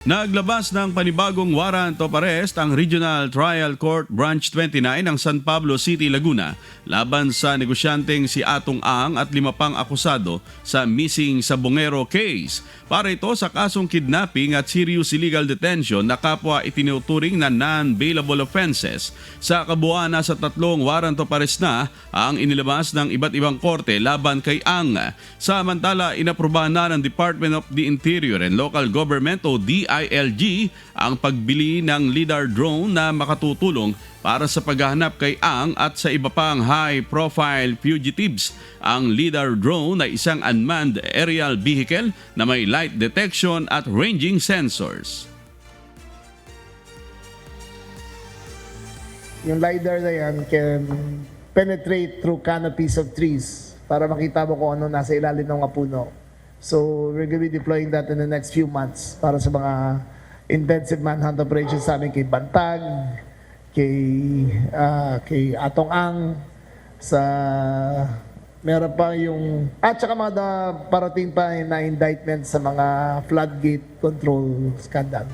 Naglabas ng panibagong warrant of arrest ang Regional Trial Court Branch 29 ng San Pablo City, Laguna laban sa negosyanteng si Atong Ang at 5 pang akusado sa missing Sabongero case. Para ito sa kasong kidnapping at serious illegal detention na kapwa itinuturing na non-bailable offenses. Sa kabuuan nasa 3 warrant of arrest na ang inilabas ng iba't ibang korte laban kay Ang. Samantala, inaprubahan na ng Department of the Interior and Local Government o DILG ang pagbili ng LiDAR drone na makatutulong para sa paghahanap kay Ang at sa iba pang high-profile fugitives. Ang LiDAR drone ay isang unmanned aerial vehicle na may light detection at ranging sensors. Yung LiDAR na yan can penetrate through canopies of trees para makita mo kung ano nasa ilalim ng mga puno. So we're going to be deploying that in the next few months para sa mga intensive manhunt operations sa amin kay Bantag, kay Atong Ang, sa meron pa yung at saka mga parating pa na indictment sa mga floodgate control scandal.